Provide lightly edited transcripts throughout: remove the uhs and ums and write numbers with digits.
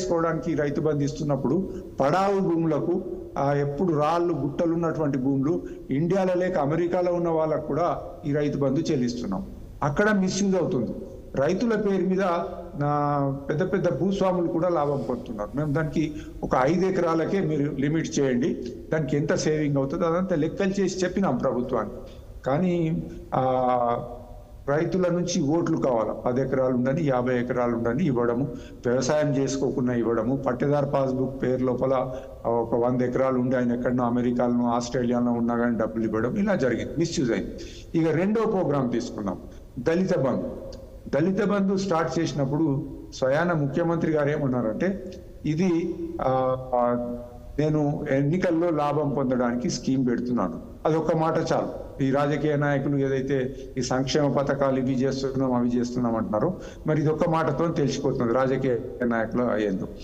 చేసుకోవడానికి రైతు బంధు ఇస్తున్నప్పుడు పడావు భూములకు ఎప్పుడు రాళ్ళు గుట్టలు ఉన్నటువంటి భూములు ఇండియాలో లేక అమెరికాలో ఉన్న వాళ్ళకు కూడా ఈ రైతు బంధు చెల్లిస్తున్నాం. అక్కడ మిస్యూజ్ అవుతుంది. రైతుల పేరు మీద పెద్ద పెద్ద భూస్వాములు కూడా లాభం పొందుతున్నారు. మేము దానికి ఒక 5 ఎకరాలకే మీరు లిమిట్ చేయండి, దానికి ఎంత సేవింగ్ అవుతుందో అదంతా లెక్కలు చేసి చెప్పినాం ప్రభుత్వానికి. కానీ రైతుల నుంచి ఓట్లు కావాలా, 10 ఎకరాలు ఉండని 50 ఎకరాలు ఉండని ఇవ్వడము, వ్యవసాయం చేసుకోకుండా ఇవ్వడము, పట్టేదారు పాస్బుక్ పేరు లోపల ఒక 100 ఎకరాలు ఉండి ఆయన ఎక్కడో అమెరికాలో ఆస్ట్రేలియాలో ఉన్నా కానీ డబ్బులు ఇవ్వడం, ఇలా జరిగింది, మిస్యూజ్ అయింది. ఇక రెండో ప్రోగ్రాం తీసుకున్నాం, దళిత బంధు. దళిత బంధు స్టార్ట్ చేసినప్పుడు స్వయాన ముఖ్యమంత్రి గారు ఏమన్నారంటే, ఇది నేను ఎన్నికల్లో లాభం పొందడానికి స్కీమ్ పెడుతున్నాను. అదొక మాట చాలు. ఈ రాజకీయ నాయకులు ఏదైతే ఈ సంక్షేమ పథకాలు ఇవి చేస్తున్నాం అవి చేస్తున్నాం అంటున్నారో, మరి ఇది ఒక్క మాటతో తెలిసిపోతుంది రాజకీయ నాయకులు అయ్యేందుకు.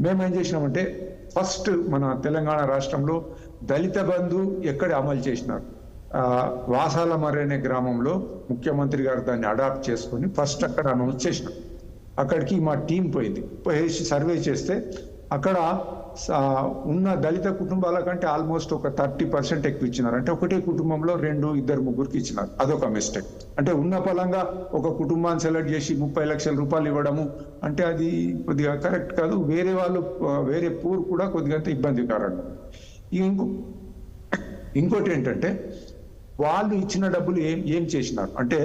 మేమేం చేసినామంటే, ఫస్ట్ మన తెలంగాణ రాష్ట్రంలో దళిత బంధు ఎక్కడ అమలు చేసినారు, వాసాల మర్రి గ్రామంలో ముఖ్యమంత్రి గారు దాన్ని అడాప్ట్ చేసుకొని ఫస్ట్ అక్కడ అనౌన్స్ చేసినాం. అక్కడికి మా టీం పోయింది, పోయేసి సర్వే చేస్తే అక్కడ ఉన్న దళిత కుటుంబాల కంటే ఆల్మోస్ట్ ఒక 30% ఎక్కువ ఇచ్చినారు. అంటే ఒకటే కుటుంబంలో 2, 2, 3కి ఇచ్చినారు. అదొక మిస్టేక్. అంటే ఉన్న పలంగా ఒక కుటుంబాన్ని సెలెక్ట్ చేసి 30 లక్షల రూపాయలు ఇవ్వడము అంటే అది కొద్దిగా కరెక్ట్ కాదు. వేరే వాళ్ళు వేరే పూర్ కూడా కొద్దిగా ఇబ్బందికరం. ఇంకోటి ఏంటంటే, వాళ్ళు ఇచ్చిన డబ్బులు ఏం చేసినారు అంటే,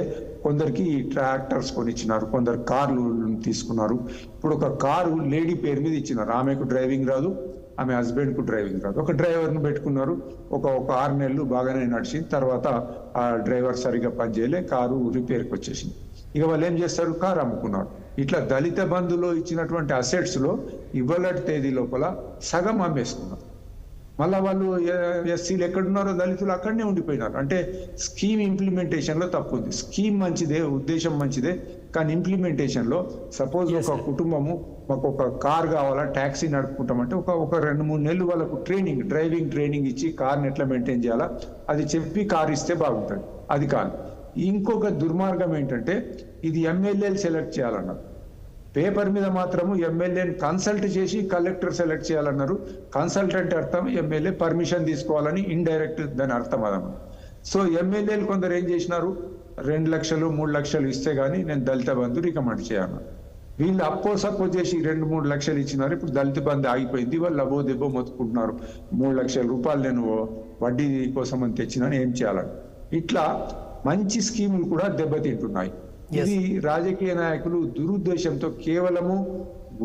కొందరికి ట్రాక్టర్స్ కొని ఇచ్చినారు, కొందరు కార్లు తీసుకున్నారు. ఇప్పుడు ఒక కారు లేడీ పేరు మీద ఇచ్చినారు, ఆమెకు డ్రైవింగ్ రాదు, ఆమె హస్బెండ్కు డ్రైవింగ్ రాదు. ఒక డ్రైవర్ను పెట్టుకున్నారు, ఒక 6 నెలలు బాగానే నడిచింది. తర్వాత ఆ డ్రైవర్ సరిగా పనిచేయలే, కారు రిపేర్కి వచ్చేసింది. ఇక వాళ్ళు ఏం చేస్తారు, కారు అమ్ముకున్నారు. ఇట్లా దళిత బంధులో ఇచ్చినటువంటి అసెట్స్లో ఇవ్వలటి తేదీ లోపల సగం అమ్మేసుకున్నారు. మళ్ళా వాళ్ళు ఎస్సీలు ఎక్కడున్నారో దళితులు అక్కడనే ఉండిపోయినారు. అంటే స్కీమ్ ఇంప్లిమెంటేషన్లో తప్పు ఉంది. స్కీమ్ మంచిదే, ఉద్దేశం మంచిదే, కానీ ఇంప్లిమెంటేషన్లో సపోజ్ ఒక కుటుంబము మాకు ఒక కార్ కావాలా, ట్యాక్సీ నడుపుకుంటామంటే ఒక 2-3 నెలలు వాళ్ళకు డ్రైవింగ్ ట్రైనింగ్ ఇచ్చి కార్ని ఎట్లా మెయింటైన్ చేయాలా అది చెప్పి కార్ ఇస్తే బాగుంటుంది. అది కాదు. ఇంకొక దుర్మార్గం ఏంటంటే, ఇది ఎమ్మెల్యేలు సెలెక్ట్ చేయాలన్నారు. పేపర్ మీద మాత్రము ఎమ్మెల్యేని కన్సల్ట్ చేసి కలెక్టర్ సెలెక్ట్ చేయాలన్నారు. కన్సల్టెంట్ అర్థం ఎమ్మెల్యే పర్మిషన్ తీసుకోవాలని, ఇండైరెక్ట్ దాని అర్థం అదన్నమాట. సో ఎమ్మెల్యేలు కొందరు ఏం చేసినారు, 2 లక్షలు 3 లక్షలు ఇస్తే గానీ నేను దళిత బంధు రికమెండ్ చేయను. వీళ్ళు సపోజ్ చేసి 2-3 లక్షలు ఇచ్చినారు. ఇప్పుడు దళిత బంధు ఆగిపోయింది. వాళ్ళు అబో దెబ్బో మొత్తుకుంటున్నారు, 3 లక్షల రూపాయలు నేను వడ్డీ కోసం అని తెచ్చినాను, ఏం చేయాలని. ఇట్లా మంచి స్కీములు కూడా దెబ్బతింటున్నాయి. ఇది రాజకీయ నాయకులు దురుద్దేశంతో కేవలము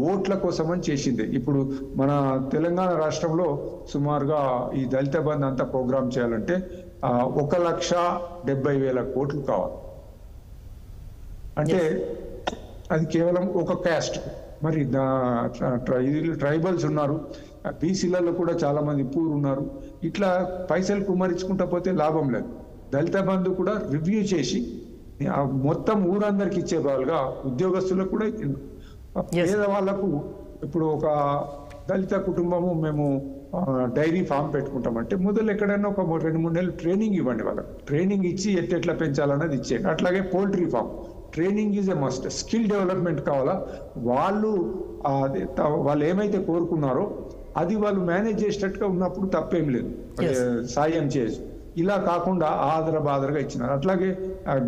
ఓట్ల కోసమని చేసింది. ఇప్పుడు మన తెలంగాణ రాష్ట్రంలో సుమారుగా ఈ దళిత బంధు అంతా ప్రోగ్రామ్ చేయాలంటే 1,70,000 కోట్లు కావాలి. అంటే అది కేవలం ఒక క్యాస్ట్. మరి ట్రైబల్స్ ఉన్నారు, బీసీలలో కూడా చాలా మంది పూర్ ఉన్నారు. ఇట్లా పైసలు కుమ్మరించుకుంటా పోతే లాభం లేదు. దళిత బంధు కూడా రివ్యూ చేసి మొత్తం ఊరందరికి ఇచ్చే బాలుగా ఉద్యోగస్తులకు కూడా, పేదవాళ్లకు. ఇప్పుడు ఒక దళిత కుటుంబము మేము డైరీ ఫామ్ పెట్టుకుంటామంటే మొదలు ఎక్కడైనా ఒక 2-3 నెలలు ట్రైనింగ్ ఇవ్వండి. వాళ్ళకి ట్రైనింగ్ ఇచ్చి ఎట్లా పెంచాలన్నది ఇచ్చేయండి. అట్లాగే poultry form training is a must. Skill development కావాలా. వాళ్ళు ఏమైతే కోరుకున్నారో అది వాళ్ళు మేనేజ్ చేసేటట్టుగా ఉన్నప్పుడు తప్పేం లేదు, సాయం చేయొచ్చు. ఇలా కాకుండా ఆదరబాదరగా ఇచ్చినారు. అట్లాగే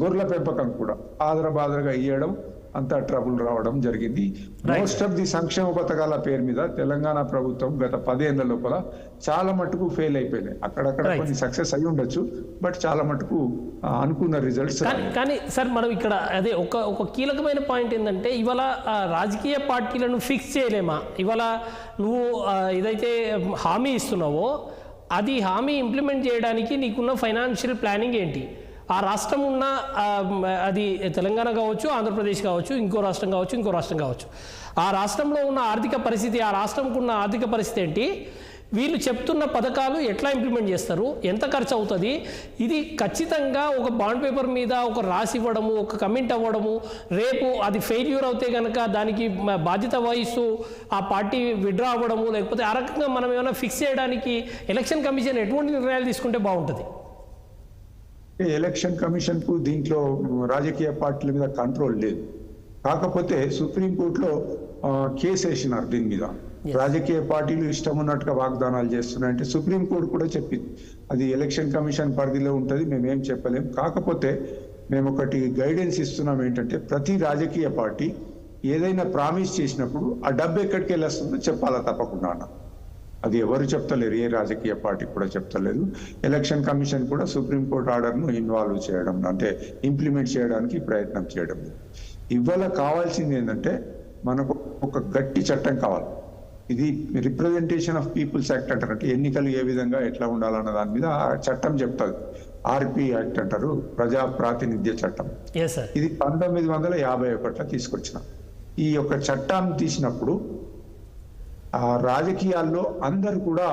గొర్రెల పెంపకం కూడా ఆదరబాదరగా ఇవ్వడం, అంతా ట్రబుల్ రావడం జరిగింది. మోస్ట్ ఆఫ్ ది సంక్షేమ పథకాల పేరు మీద తెలంగాణ ప్రభుత్వం గత 10 ఏళ్ల లోపల చాలా మటుకు ఫెయిల్ అయిపోయినాయి. అక్కడక్కడ కొన్ని సక్సెస్ అయి ఉండొచ్చు, బట్ చాలా మటుకు అనుకున్న రిజల్ట్స్. కానీ సార్, మనం ఇక్కడ అదే ఒక కీలకమైన పాయింట్ ఏంటంటే, ఇవాళ రాజకీయ పార్టీలను ఫిక్స్ చేయలేమా? ఇవాళ నువ్వు ఏదైతే హామీ ఇస్తున్నావో అది హామీ ఇంప్లిమెంట్ చేయడానికి నీకున్న ఫైనాన్షియల్ ప్లానింగ్ ఏంటి? ఆ రాష్ట్రం ఉన్న, అది తెలంగాణ కావచ్చు, ఆంధ్రప్రదేశ్ కావచ్చు, ఇంకో రాష్ట్రం కావచ్చు, ఆ రాష్ట్రంలో ఉన్న ఆర్థిక పరిస్థితి, ఆ రాష్ట్రంకు ఉన్న ఆర్థిక పరిస్థితి ఏంటి? వీళ్ళు చెప్తున్న పథకాలు ఎట్లా ఇంప్లిమెంట్ చేస్తారు, ఎంత ఖర్చు అవుతుంది? ఇది ఖచ్చితంగా ఒక బాండ్ పేపర్ మీద ఒక రాసి ఇవ్వడము, ఒక కమిట్ అవ్వడము, రేపు అది ఫెయిల్యూర్ అవుతే కనుక దానికి బాధ్యత వహిస్తూ ఆ పార్టీ విడ్రా అవ్వడము, లేకపోతే ఆ రకంగా మనం ఏమైనా ఫిక్స్ చేయడానికి ఎలక్షన్ కమిషన్ ఎటువంటి నిర్ణయాలు తీసుకుంటే బాగుంటుంది? ఎలక్షన్ కమిషన్కు దీంట్లో రాజకీయ పార్టీల మీద కంట్రోల్ లేదు. కాకపోతే సుప్రీంకోర్టులో కేసు వేసినారు దీని మీద. రాజకీయ పార్టీలు ఇష్టం ఉన్నట్టుగా వాగ్దానాలు చేస్తున్నాయంటే సుప్రీంకోర్టు కూడా చెప్పింది అది ఎలక్షన్ కమిషన్ పరిధిలో ఉంటుంది, మేమేం చెప్పలేం. కాకపోతే మేము ఒకటి గైడెన్స్ ఇస్తున్నాం ఏంటంటే ప్రతి రాజకీయ పార్టీ ఏదైనా ప్రామిస్ చేసినప్పుడు ఆ డబ్బు ఎక్కడికి వెళ్ళొస్తుందో చెప్పాలా తప్పకుండా అన్న. అది ఎవరు చెప్తలేరు, ఏ రాజకీయ పార్టీ కూడా చెప్తలేదు. ఎలక్షన్ కమిషన్ కూడా సుప్రీంకోర్టు ఆర్డర్ను ఇన్వాల్వ్ చేయడం అంటే ఇంప్లిమెంట్ చేయడానికి ప్రయత్నం చేయడం. ఇవాళ కావాల్సింది ఏంటంటే మనకు ఒక గట్టి చట్టం కావాలి. ఇది రిప్రజెంటేషన్ ఆఫ్ పీపుల్స్ యాక్ట్ అంటారు, అంటే ఎన్నికలు ఏ విధంగా ఎట్లా ఉండాలన్న దాని మీద చట్టం చెప్తుంది. ఆర్పి యాక్ట్ అంటారు, ప్రజా ప్రాతినిధ్య చట్టం. ఇది 1951లో తీసుకొచ్చిన ఈ యొక్క చట్టాన్ని తీసినప్పుడు ఆ రాజకీయాల్లో అందరు కూడా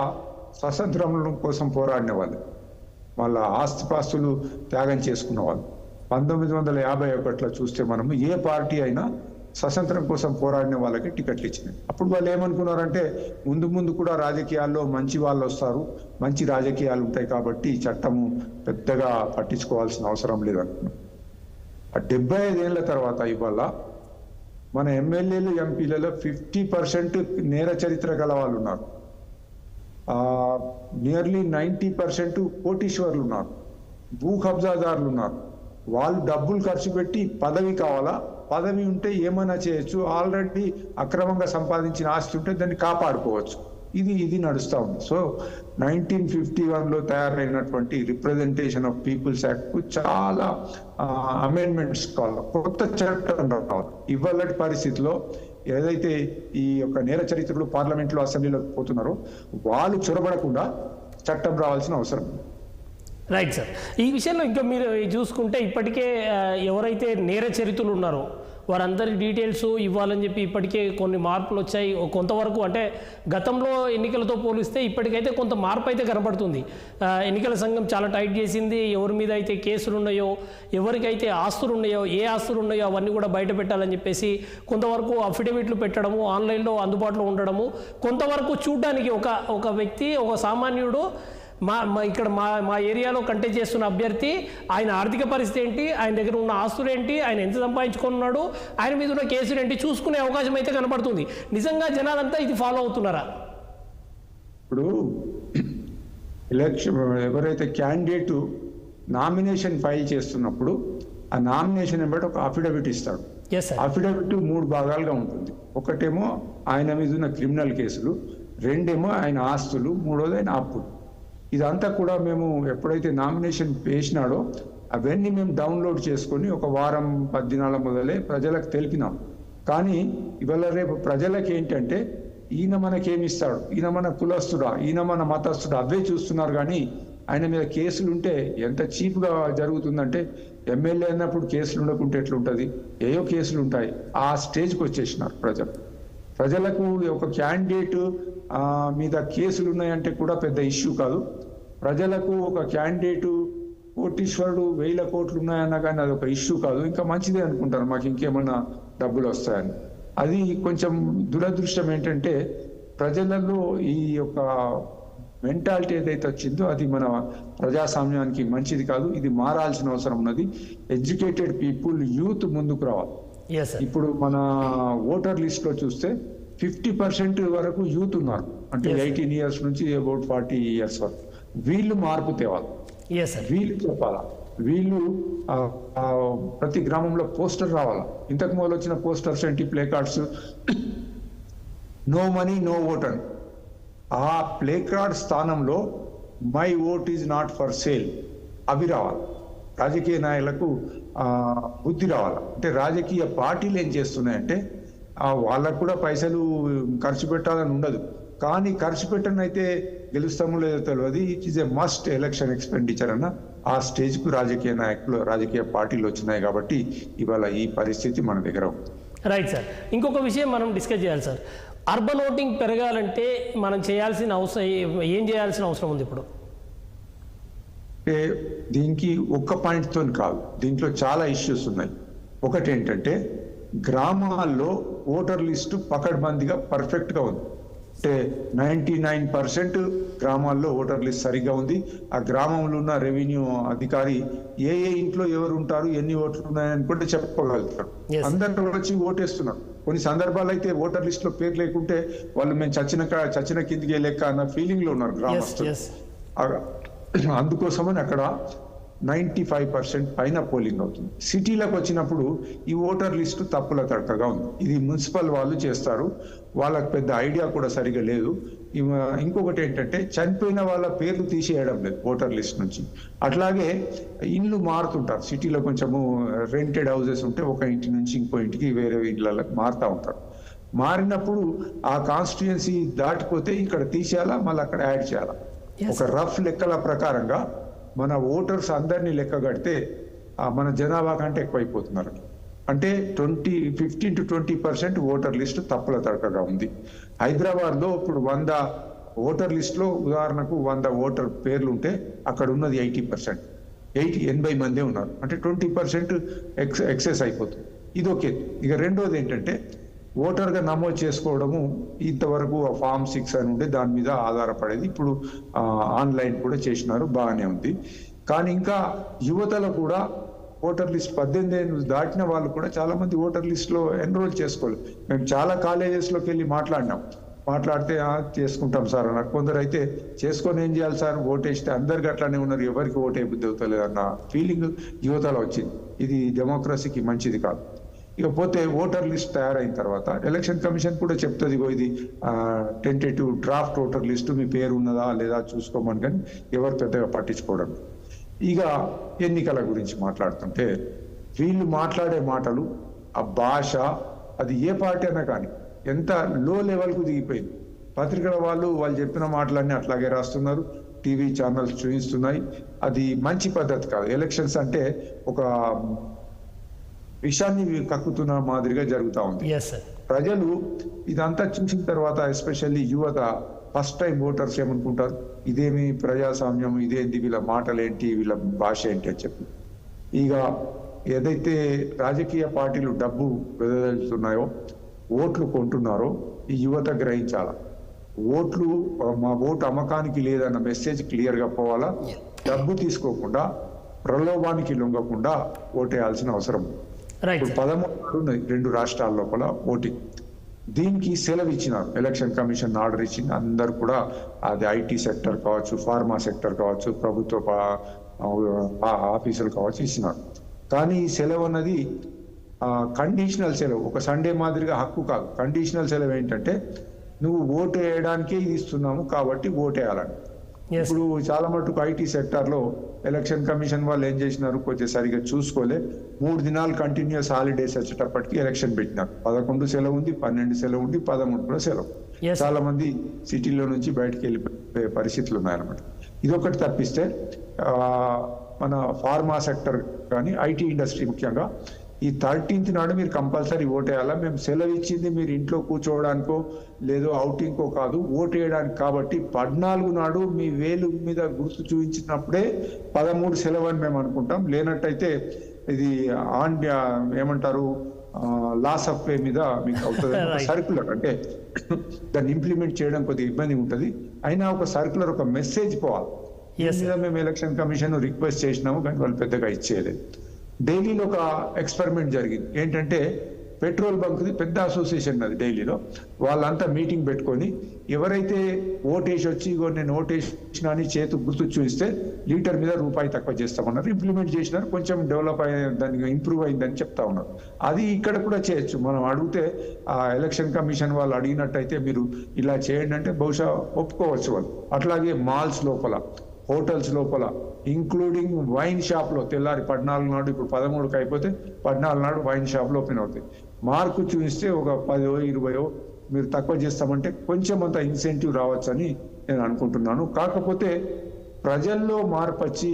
స్వతంత్రం కోసం పోరాడిన వాళ్ళు, వాళ్ళ ఆస్తిపాస్తులు త్యాగం చేసుకున్న వాళ్ళు. 1951లో చూస్తే మనము ఏ పార్టీ అయినా స్వతంత్రం కోసం పోరాడిన వాళ్ళకి టికెట్లు ఇచ్చినాయి. అప్పుడు వాళ్ళు ఏమనుకున్నారంటే ముందు ముందు కూడా రాజకీయాల్లో మంచి వాళ్ళు వస్తారు, మంచి రాజకీయాలు ఉంటాయి కాబట్టి ఈ చట్టము పెద్దగా పట్టించుకోవాల్సిన అవసరం లేదనుకున్నాం. ఆ 75 ఏళ్ల తర్వాత ఇవాళ మన ఎమ్మెల్యేలు ఎంపీలలో 50% నేర చరిత్ర గల వాళ్ళు ఉన్నారు. నియర్లీ 90% కోటీశ్వర్లు ఉన్నారు, భూ కబ్జాదారులు ఉన్నారు. వాళ్ళు డబ్బులు ఖర్చు పెట్టి పదవి కావాలా, పదవి ఉంటే ఏమైనా చేయొచ్చు, ఆల్రెడీ అక్రమంగా సంపాదించిన ఆస్తి ఉంటే దాన్ని కాపాడుకోవచ్చు. ఇది నడుస్తూ ఉంది. సో 1951లో తయారైనటువంటి రిప్రజెంటేషన్ ఆఫ్ పీపుల్స్ యాక్ట్ కు చాలా అమెండ్మెంట్స్ కావాలి, కొత్త చట్టం రావాలి. ఇవాళ పరిస్థితిలో ఏదైతే ఈ యొక్క నేర చరిత్రలు పార్లమెంట్లో అసెంబ్లీలో పోతున్నారో వాళ్ళు చొరబడకుండా చట్టం రావాల్సిన అవసరం. Right sir. ఈ విషయంలో ఇంకా మీరు చూసుకుంటే ఇప్పటికే ఎవరైతే నేర చరిత్రలు ఉన్నారో వారందరి డీటెయిల్స్ ఇవ్వాలని చెప్పి ఇప్పటికే కొన్ని మార్పులు వచ్చాయి. కొంతవరకు అంటే గతంలో ఎన్నికలతో పోలిస్తే ఇప్పటికైతే కొంత మార్పు అయితే కనబడుతుంది. ఎన్నికల సంఘం చాలా టైట్ చేసింది. ఎవరి మీద అయితే కేసులు ఉన్నాయో, ఎవరికైతే ఆస్తులు ఉన్నాయో, ఏ ఆస్తులు ఉన్నాయో అవన్నీ కూడా బయట పెట్టాలని చెప్పేసి కొంతవరకు అఫిడవిట్లు పెట్టడము, ఆన్లైన్లో అందుబాటులో ఉండడము, కొంతవరకు చూడడానికి ఒక వ్యక్తి, ఒక సామాన్యుడు ఇక్కడ మా ఏరియాలో కంటెస్ట్ చేస్తున్న అభ్యర్థి ఆయన ఆర్థిక పరిస్థితి ఏంటి, ఆయన దగ్గర ఉన్న ఆస్తులు ఏంటి, ఆయన ఎంత సంపాదించుకున్నాడు, ఆయన మీద ఉన్న కేసులు ఏంటి చూసుకునే అవకాశం అయితే కనపడుతుంది. నిజంగా జనాలంతా ఇది ఫాలో అవుతున్నారా? ఇప్పుడు ఎలక్షన్ ఎవరైతే క్యాండిడేట్ నామినేషన్ ఫైల్ చేస్తున్నప్పుడు ఆ నామినేషన్ బట్టి ఒక అఫిడవిట్ ఇస్తాడు. అఫిడవిట్ 3 భాగాలుగా ఉంటుంది. ఒకటేమో ఆయన మీద ఉన్న క్రిమినల్ కేసులు, రెండేమో ఆయన ఆస్తులు, మూడోది ఆయన అప్పులు. ఇదంతా కూడా మేము ఎప్పుడైతే నామినేషన్ వేసినాడో అవన్నీ మేము డౌన్లోడ్ చేసుకొని ఒక వారం 10 దినాల మొదలే ప్రజలకు తెలిపినాం. కానీ ఇవాళ రేపు ప్రజలకు ఏంటంటే ఈయన మనకేమిస్తాడు, ఈయన మన కులస్తుడా, ఈయన మన మతస్థుడా అవే చూస్తున్నారు. కానీ ఆయన మీద కేసులు ఉంటే ఎంత చీప్గా జరుగుతుందంటే ఎమ్మెల్యే అన్నప్పుడు కేసులు ఉండకుంటే ఎట్లుంటుంది, ఏయో కేసులు ఉంటాయి. ఆ స్టేజ్కి వచ్చేసినారు ప్రజలకు. ఒక క్యాండిడేట్ మీద కేసులు ఉన్నాయంటే కూడా పెద్ద ఇష్యూ కాదు. ప్రజలకు ఒక క్యాండిడేట్ కోటీశ్వరుడు 1000 కోట్లు ఉన్నాయన్నా కానీ అది ఒక ఇష్యూ కాదు, ఇంకా మంచిదే అనుకుంటారు, మాకు ఇంకేమన్నా డబ్బులు వస్తాయని. అది కొంచెం దురదృష్టం ఏంటంటే ప్రజలలో ఈ యొక్క మెంటాలిటీ ఏదైతే వచ్చిందో అది మన ప్రజాస్వామ్యానికి మంచిది కాదు. ఇది మారాల్సిన అవసరం ఉన్నది. ఎడ్యుకేటెడ్ పీపుల్, యూత్ ముందుకు రావాలి. ఇప్పుడు మన ఓటర్ లిస్ట్ లో చూస్తే 50% వరకు యూత్ ఉన్నారు, అంటే 18 years నుంచి అబౌట్ 40 years వరకు. వీళ్ళు మార్పు తేవాలి, వీళ్ళు చెప్పాలా, వీళ్ళు ప్రతి గ్రామంలో పోస్టర్ రావాలా. ఇంతకు మొదలు వచ్చిన పోస్టర్స్ ఏంటి, placards, no money no vote అని. ఆ ప్లే కార్డ్ స్థానంలో my vote is not for sale అవి రావాలి. రాజకీయ నాయకులకు బుద్ధి రావాలి. అంటే రాజకీయ పార్టీలు ఏం చేస్తున్నాయంటే వాళ్ళకు కూడా పైసలు ఖర్చు పెట్టాలని ఉండదు, కానీ ఖర్చు పెట్టనైతే గెలుస్తామో లేదో తెలియదు. It is a must election expenditure అన్న ఆ స్టేజ్కు రాజకీయ నాయకులు, రాజకీయ పార్టీలు వచ్చినాయి కాబట్టి ఇవాళ ఈ పరిస్థితి మన దగ్గర ఉంది. Right sir. ఇంకొక విషయం మనం డిస్కస్ చేయాలి సార్. అర్బన్ ఓటింగ్ పెరగాలంటే మనం చేయాల్సిన అవసరం, ఏం చేయాల్సిన అవసరం ఉంది ఇప్పుడు? అంటే దీనికి ఒక్క పాయింట్తో కాదు, దీంట్లో చాలా ఇష్యూస్ ఉన్నాయి. ఒకటి ఏంటంటే గ్రామాల్లో ఓటర్ లిస్టు పకడ్బందీగా పర్ఫెక్ట్గా ఉంది. అంటే 99% గ్రామాల్లో ఓటర్ లిస్ట్ సరిగ్గా ఉంది. ఆ గ్రామంలో ఉన్న రెవెన్యూ అధికారి ఏ ఇంట్లో ఎవరు ఉంటారు, ఎన్ని ఓట్లు ఉన్నాయని కూడా చెప్పగలుగుతారు. అందరూ వచ్చి ఓటేస్తున్నారు. కొన్ని సందర్భాలు అయితే ఓటర్ లిస్ట్ లో పేరు లేకుంటే వాళ్ళు మేము చచ్చిన కిందికి లెక్క అన్న ఫీలింగ్ లో ఉన్నారు గ్రామస్తులు. అందుకోసమని అక్కడ 95% పైన పోలింగ్ అవుతుంది. సిటీలకు వచ్చినప్పుడు ఈ ఓటర్ లిస్టు తప్పుల తడకగా ఉంది. ఇది మున్సిపల్ వాళ్ళు చేస్తారు, వాళ్ళకి పెద్ద ఐడియా కూడా సరిగా లేదు. ఇంకొకటి ఏంటంటే చనిపోయిన వాళ్ళ పేర్లు తీసేయడం లేదు ఓటర్ లిస్ట్ నుంచి. అట్లాగే ఇండ్లు మారుతుంటారు. సిటీలో కొంచెము రెంటెడ్ హౌసెస్ ఉంటే ఒక ఇంటి నుంచి ఇంకో ఇంటికి వేరే ఇళ్ళకి మారుతూ ఉంటారు. మారినప్పుడు ఆ కాన్స్టిట్యుయెన్సీ దాటిపోతే ఇక్కడ తీసేయాలా, మళ్ళీ అక్కడ యాడ్ చేయాలా. ఒక రఫ్ లెక్కల ప్రకారంగా మన ఓటర్స్ అందరినీ లెక్క కడితే మన జనాభా కంటే ఎక్కువైపోతున్నారు. అంటే 15 to 20% ఓటర్ లిస్టు తప్పుల తడకగా ఉంది. హైదరాబాద్ లో ఇప్పుడు 100 ఓటర్ లిస్ట్ లో ఉదాహరణకు 100 ఓటర్ పేర్లు ఉంటే అక్కడ ఉన్నది 80%, 80 మందే ఉన్నారు. అంటే 20% ఎక్సెస్ అయిపోతుంది. ఇది ఓకే. ఇక రెండోది ఏంటంటే ఓటర్గా నమోదు చేసుకోవడము ఇంతవరకు ఫామ్ 6 అని ఉండే దాని మీద ఆధారపడేది. ఇప్పుడు ఆన్లైన్ కూడా చేసినారు, బాగానే ఉంది. కానీ ఇంకా యువతలో కూడా ఓటర్ లిస్ట్ 18 ఏళ్ళు దాటిన వాళ్ళు కూడా చాలా మంది ఓటర్ లిస్ట్ లో ఎన్రోల్ చేసుకోలేదు. మేము చాలా కాలేజెస్లోకి వెళ్ళి మాట్లాడితే చేసుకుంటాం సార్ అన్నారు. కొందరు అయితే చేసుకొని ఏం చేయాలి సార్, ఓటేస్తే అందరికి అట్లానే ఉన్నారు, ఎవరికి ఓటే బుద్ధి అవుతలేదు అన్న ఫీలింగ్ యువతలో వచ్చింది. ఇది డెమోక్రసీకి మంచిది కాదు. ఇకపోతే ఓటర్ లిస్ట్ తయారైన తర్వాత ఎలక్షన్ కమిషన్ కూడా చెప్తుంది, ఇది టెంటేటివ్ డ్రాఫ్ట్ ఓటర్ లిస్టు, మీ పేరు ఉన్నదా లేదా చూసుకోమని. కానీ ఎవరు పెద్దగా పట్టించుకోవడం. ఇక ఎన్నికల గురించి మాట్లాడుతుంటే వీళ్ళు మాట్లాడే మాటలు, ఆ భాష, అది ఏ పార్టీ అయినా కానీ ఎంత లో లెవెల్కు దిగిపోయింది. పత్రికల వాళ్ళు చెప్పిన మాటలన్నీ అట్లాగే రాస్తున్నారు, టీవీ ఛానల్స్ చూపిస్తున్నాయి. అది మంచి పద్ధతి కాదు. ఎలక్షన్స్ అంటే ఒక విషయాన్ని కక్కుతున్న మాదిరిగా జరుగుతూ ఉంది. ప్రజలు ఇదంతా చూసిన తర్వాత ఎస్పెషల్లీ యువత, ఫస్ట్ టైం ఓటర్స్ ఏమనుకుంటారు, ఇదేమి ప్రజాస్వామ్యం, ఇదేంటి, వీళ్ళ మాటలేంటి, వీళ్ళ భాష ఏంటి అని చెప్పి. ఇక ఏదైతే రాజకీయ పార్టీలు డబ్బు వెదజల్లుతున్నాయో, ఓట్లు కొంటున్నారో ఈ యువత గ్రహించాల. మా ఓటు అమ్మకానికి లేదన్న మెసేజ్ క్లియర్ గా పోవాలా. డబ్బు తీసుకోకుండా, ప్రలోభానికి లొంగకుండా ఓటేయాల్సిన అవసరం. ఇప్పుడు 13 ఉన్నాయి 2 రాష్ట్రాల లోపల ఓటింగ్. దీనికి సెలవు ఇచ్చినారు, ఎలక్షన్ కమిషన్ ఆర్డర్ ఇచ్చింది. అందరు కూడా అది ఐటీ సెక్టర్ కావచ్చు, ఫార్మా సెక్టర్ కావచ్చు, ప్రభుత్వ ఆఫీసులు కావచ్చు ఇచ్చినారు. కానీ ఈ సెలవు అన్నది కండిషనల్ సెలవు, ఒక సండే మాదిరిగా హక్కు కాదు. కండిషనల్ సెలవు ఏంటంటే నువ్వు ఓటు వేయడానికే ఇది ఇస్తున్నాము కాబట్టి ఓటేయాలని. ఇప్పుడు చాలా మటుకు ఐటీ సెక్టర్ లో ఎలక్షన్ కమిషన్ వాళ్ళు ఏం చేసినారు, కొంచెం సరిగా చూసుకోలే. 3 దినాలు కంటిన్యూస్ హాలిడేస్ వచ్చేటప్పటికి ఎలక్షన్ పెట్టినారు. 11 సెలవు ఉంది, 12 సెలవు ఉంది, 13 కూడా సెలవు. చాలా మంది సిటీలో నుంచి బయటకు వెళ్ళిపోయే పరిస్థితులు ఉన్నాయన్నమాట. ఇదొకటి తప్పిస్తే మన ఫార్మా సెక్టర్ కానీ ఐటీ ఇండస్ట్రీ ముఖ్యంగా ఈ 13th నాడు మీరు కంపల్సరీ ఓటేయాలా. మేము సెలవు ఇచ్చింది మీరు ఇంట్లో కూర్చోవడానికో లేదో అవుటింగ్కో కాదు, ఓటేయడానికి. కాబట్టి 14 నాడు మీ వేలు మీద గుర్తు చూపించినప్పుడే 13 సెలవు అని మేము అనుకుంటాం. లేనట్టయితే ఇది ఏమంటారు, లాస్ ఆఫ్ పే మీద మీకు అవుతుంది. సర్క్యులర్ అంటే దాన్ని ఇంప్లిమెంట్ చేయడం కొద్దిగా ఇబ్బంది ఉంటుంది. అయినా ఒక సర్క్యులర్, ఒక మెసేజ్ పోవాలి. మీద మేము ఎలక్షన్ కమిషన్ రిక్వెస్ట్ చేసినాము, కానీ వాళ్ళు పెద్దగా ఇచ్చేయలేదు. ఢిల్లీలో ఒక ఎక్స్పెరిమెంట్ జరిగింది. ఏంటంటే పెట్రోల్ బంక్ది పెద్ద అసోసియేషన్ అది ఢిల్లీలో. వాళ్ళంతా మీటింగ్ పెట్టుకొని ఎవరైతే ఓటేసి వచ్చి ఇగో నేను ఓటేసిన అని చేతు గుర్తు చూపిస్తే లీటర్ మీద రూపాయి తక్కువ చేస్తామన్నారు. ఇంప్లిమెంట్ చేసినారు, కొంచెం డెవలప్ అయ్యే, దానికి ఇంప్రూవ్ అయిందని చెప్తా ఉన్నారు. అది ఇక్కడ కూడా చేయొచ్చు. మనం అడిగితే ఆ ఎలక్షన్ కమిషన్ వాళ్ళు అడిగినట్టయితే మీరు ఇలా చేయండి అంటే బహుశా ఒప్పుకోవచ్చు వాళ్ళు. అట్లాగే మాల్స్ లోపల, హోటల్స్ లోపల, ఇంక్లూడింగ్ వైన్ షాప్ లో తెల్లారి 14 నాడు, ఇప్పుడు 13కి అయిపోతే 14 నాడు వైన్ షాప్ లో ఓపెన్ అవుతాయి. మార్కు చూపిస్తే ఒక 10 20 మీరు తక్కువ చేస్తామంటే కొంచెం అంత ఇన్సెంటివ్ రావచ్చని నేను అనుకుంటున్నాను. కాకపోతే ప్రజల్లో మార్పు వచ్చి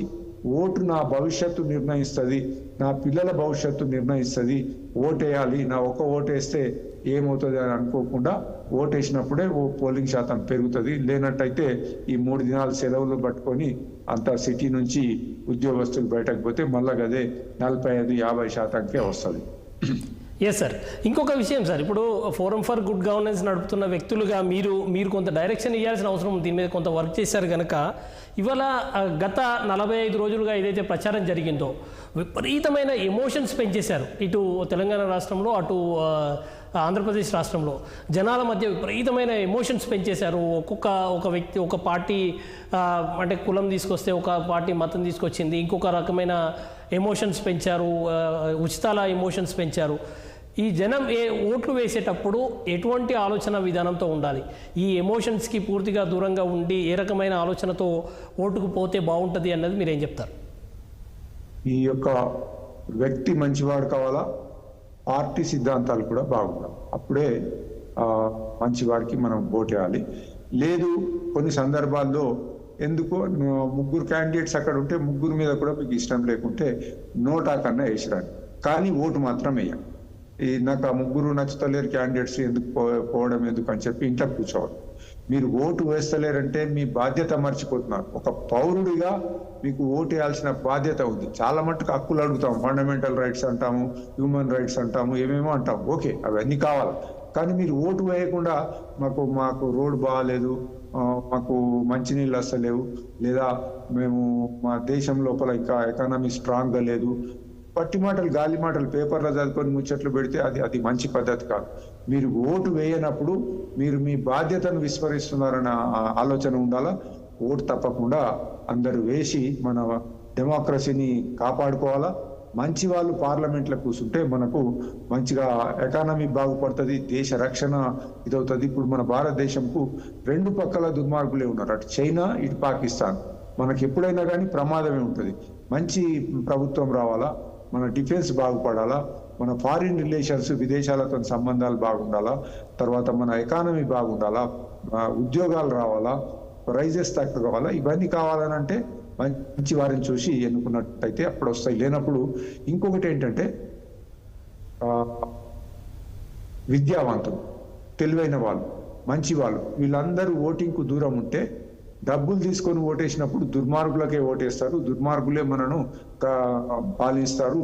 ఓటు నా భవిష్యత్తు నిర్ణయిస్తుంది, నా పిల్లల భవిష్యత్తు నిర్ణయిస్తుంది, ఓటేయాలి, నా ఒక్క ఓటేస్తే ఏమవుతుంది అని అనుకోకుండా ఓటేసినప్పుడే పోలింగ్ శాతం పెరుగుతుంది. లేనట్టయితే ఈ 3 దినాలు సెలవులు పట్టుకొని అంతా సిటీ నుంచి ఉద్యోగస్తులు బయటకు పోతే మళ్ళా అదే 45-50% వస్తుంది. Yes sir. ఇంకొక విషయం సార్, ఇప్పుడు ఫోరం ఫర్ గుడ్ గవర్నెన్స్ నడుపుతున్న వ్యక్తులుగా మీరు కొంత డైరెక్షన్ ఇవ్వాల్సిన అవసరం ఉంది. దీని మీద కొంత వర్క్ చేశారు కనుక ఇవాళ గత 45 రోజులుగా ఏదైతే ప్రచారం జరిగిందో విపరీతమైన ఎమోషన్స్ పెంచేశారు. ఇటు తెలంగాణ రాష్ట్రంలో, అటు ఆంధ్రప్రదేశ్ రాష్ట్రంలో జనాల మధ్య విపరీతమైన ఎమోషన్స్ పెంచేశారు. ఒక వ్యక్తి ఒక పార్టీ అంటే కులం తీసుకొస్తే ఒక పార్టీ మతం తీసుకొచ్చింది, ఇంకొక రకమైన ఎమోషన్స్ పెంచారు, ఉచితాల ఎమోషన్స్ పెంచారు. ఈ జనం ఓట్లు వేసేటప్పుడు ఎటువంటి ఆలోచన విధానంతో ఉండాలి? ఈ ఎమోషన్స్కి పూర్తిగా దూరంగా ఉండి ఏ రకమైన ఆలోచనతో ఓటుకు పోతే బాగుంటుంది అన్నది మీరేం చెప్తారు? ఈ యొక్క వ్యక్తి మంచివాడు కావాలా, పార్టీ సిద్ధాంతాలు కూడా బాగుండాలి. అప్పుడే మంచివాడికి మనం ఓటేయాలి. లేదు కొన్ని సందర్భాల్లో ఎందుకో ముగ్గురు క్యాండిడేట్స్ అక్కడ ఉంటే ముగ్గురు మీద కూడా మీకు ఇష్టం లేకుంటే నోటా కన్నా వేసిరాని, కానీ ఓటు మాత్రం వేయాలి. నాకు ఆ ముగ్గురు నచ్చుతలేరు క్యాండిడేట్స్ ఎందుకు పోవడం ఎందుకు అని చెప్పి ఇంట్లో కూర్చోవాలి. మీరు ఓటు వేస్తలేరంటే మీ బాధ్యత మర్చిపోతున్నారు. ఒక పౌరుడిగా మీకు ఓటు వేయాల్సిన బాధ్యత ఉంది. చాలా మట్టుకు హక్కులు అడుగుతాము, ఫండమెంటల్ రైట్స్ అంటాము, హ్యూమన్ రైట్స్ అంటాము, ఏమేమో అంటాము. ఓకే, అవన్నీ కావాలి. కానీ మీరు ఓటు వేయకుండా మాకు రోడ్డు బాగాలేదు, మాకు మంచినీళ్ళు వస్తలేవు, లేదా మేము మా దేశం లోపల ఇంకా ఎకానమీ స్ట్రాంగ్గా లేదు, పట్టి మాటలు గాలి మాటలు పేపర్లో చదువుకొని ముచ్చట్లు పెడితే అది మంచి పద్ధతి కాదు. మీరు ఓటు వేయనప్పుడు మీరు మీ బాధ్యతను విస్మరిస్తున్నారన్న ఆలోచన ఉండాలా. ఓటు తప్పకుండా అందరూ వేసి మన డెమోక్రసీని కాపాడుకోవాలా. మంచి వాళ్ళు పార్లమెంట్లో కూర్చుంటే మనకు మంచిగా ఎకానమీ బాగుపడుతుంది, దేశ రక్షణ ఇదవుతుంది. ఇప్పుడు మన భారతదేశంకు రెండు పక్కల దుర్మార్గులే ఉన్నారు, అటు చైనా ఇటు పాకిస్తాన్. మనకి ఎప్పుడైనా కానీ ప్రమాదమే ఉంటుంది. మంచి ప్రభుత్వం రావాలా, మన డిఫెన్స్ బాగుపడాలా, మన ఫారిన్ రిలేషన్స్ విదేశాలతో సంబంధాలు బాగుండాలా, తర్వాత మన ఎకానమీ బాగుండాలా, ఉద్యోగాలు రావాలా, ప్రైజెస్ తక్కువ కావాలా. ఇవన్నీ కావాలనంటే మంచి వారిని చూసి ఎన్నుకున్నట్టయితే అప్పుడు వస్తాయి. లేనప్పుడు ఇంకొకటి ఏంటంటే విద్యావంతులు, తెలివైన వాళ్ళు, మంచి వాళ్ళు, వీళ్ళందరూ ఓటింగ్కు దూరం ఉంటే డబ్బులు తీసుకొని ఓటేసినప్పుడు దుర్మార్గులకే ఓటేస్తారు, దుర్మార్గులే మనను పాలిస్తారు,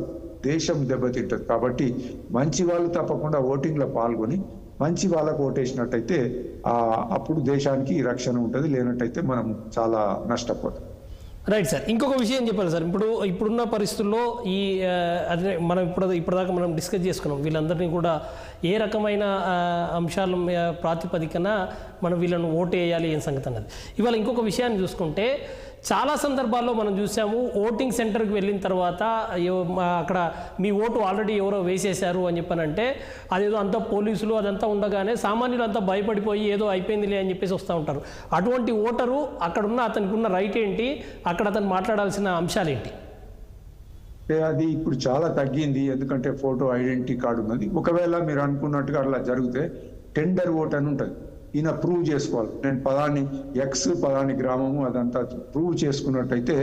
దేశం దెబ్బతింటది. కాబట్టి మంచి వాళ్ళు తప్పకుండా ఓటింగ్లో పాల్గొని మంచి వాళ్ళకు ఓటేసినట్టయితే అప్పుడు దేశానికి రక్షణ ఉంటుంది. లేనట్టయితే మనం చాలా నష్టపోతాం. రైట్ సార్, ఇంకొక విషయం చెప్పాలి సార్. ఇప్పుడున్న పరిస్థితుల్లో అదే మనం ఇప్పటిదాకా మనం డిస్కస్ చేసుకున్నాం, వీళ్ళందరినీ కూడా ఏ రకమైన అంశాల ప్రాతిపదికన మనం వీళ్ళను ఓటు వేయాలి ఏం సంగతి అన్నది. ఇవాళ ఇంకొక విషయాన్ని చూసుకుంటే చాలా సందర్భాల్లో మనం చూసాము, ఓటింగ్ సెంటర్కి వెళ్ళిన తర్వాత అక్కడ మీ ఓటు ఆల్రెడీ ఎవరో వేసేశారు అని చెప్పనంటే అదేదో అంతా పోలీసులు అదంతా ఉండగానే సామాన్యులు అంతా భయపడిపోయి ఏదో అయిపోయిందిలే అని చెప్పేసి వస్తూ ఉంటారు. అటువంటి ఓటరు అక్కడున్న అతనికి ఉన్న రైట్ ఏంటి, అక్కడ అతను మాట్లాడాల్సిన అంశాలు ఏంటి? అది ఇప్పుడు చాలా తగ్గింది, ఎందుకంటే ఫోటో ఐడెంటిటీ కార్డు ఉన్నది. ఒకవేళ మీరు అనుకున్నట్టుగా అట్లా జరిగితే టెండర్ ఓట్ అని ఉంటుంది. ఈయన ప్రూవ్ చేసుకోవాలి, నేను పలాని గ్రామము అదంతా ప్రూవ్ చేసుకున్నట్టయితే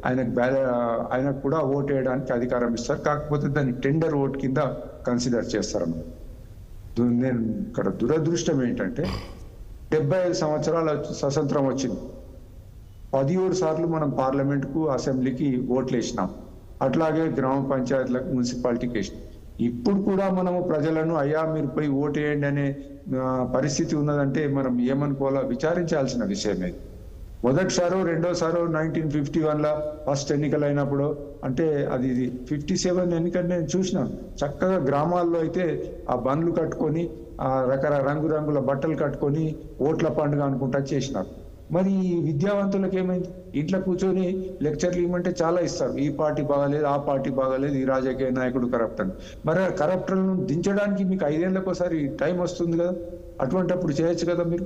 ఆయనకు కూడా ఓటు వేయడానికి అధికారం ఇస్తారు. కాకపోతే దాన్ని టెండర్ ఓట్ కింద కన్సిడర్ చేస్తారన్నమాట. నేను ఇక్కడ దురదృష్టం ఏంటంటే 75 సంవత్సరాల స్వతంత్రం వచ్చింది, 17 సార్లు మనం పార్లమెంట్కు అసెంబ్లీకి ఓట్లు వేసినాం, అట్లాగే గ్రామ పంచాయతీలకు మున్సిపాలిటీకి వేసినాం. ఇప్పుడు కూడా మనము ప్రజలను అయ్యా మీరు పోయి ఓటు వేయండి అనే పరిస్థితి ఉన్నదంటే మనం ఏమనుకోవాలో విచారించాల్సిన విషయమే. మొదటిసారో రెండోసారో 1951లో ఫస్ట్ ఎన్నికలు అయినప్పుడు అంటే అది 57 ఎన్నికలు నేను చూసినాను. చక్కగా గ్రామాల్లో అయితే ఆ బండ్లు కట్టుకొని రంగురంగుల బట్టలు కట్టుకొని ఓట్ల పండుగ అనుకుంటా చేసినారు. మరి విద్యావంతులకు ఏమైంది? ఇంట్లో కూర్చొని లెక్చర్లు ఇవ్వమంటే చాలా ఇస్తారు, ఈ పార్టీ బాగాలేదు, ఆ పార్టీ బాగాలేదు, ఈ రాజకీయ నాయకుడు కరప్ట్ అని. మరి ఆ కరప్ట్లను దించడానికి మీకు 5 ఏళ్ళకోసారి టైం వస్తుంది కదా, అటువంటిప్పుడు చేయొచ్చు కదా మీరు.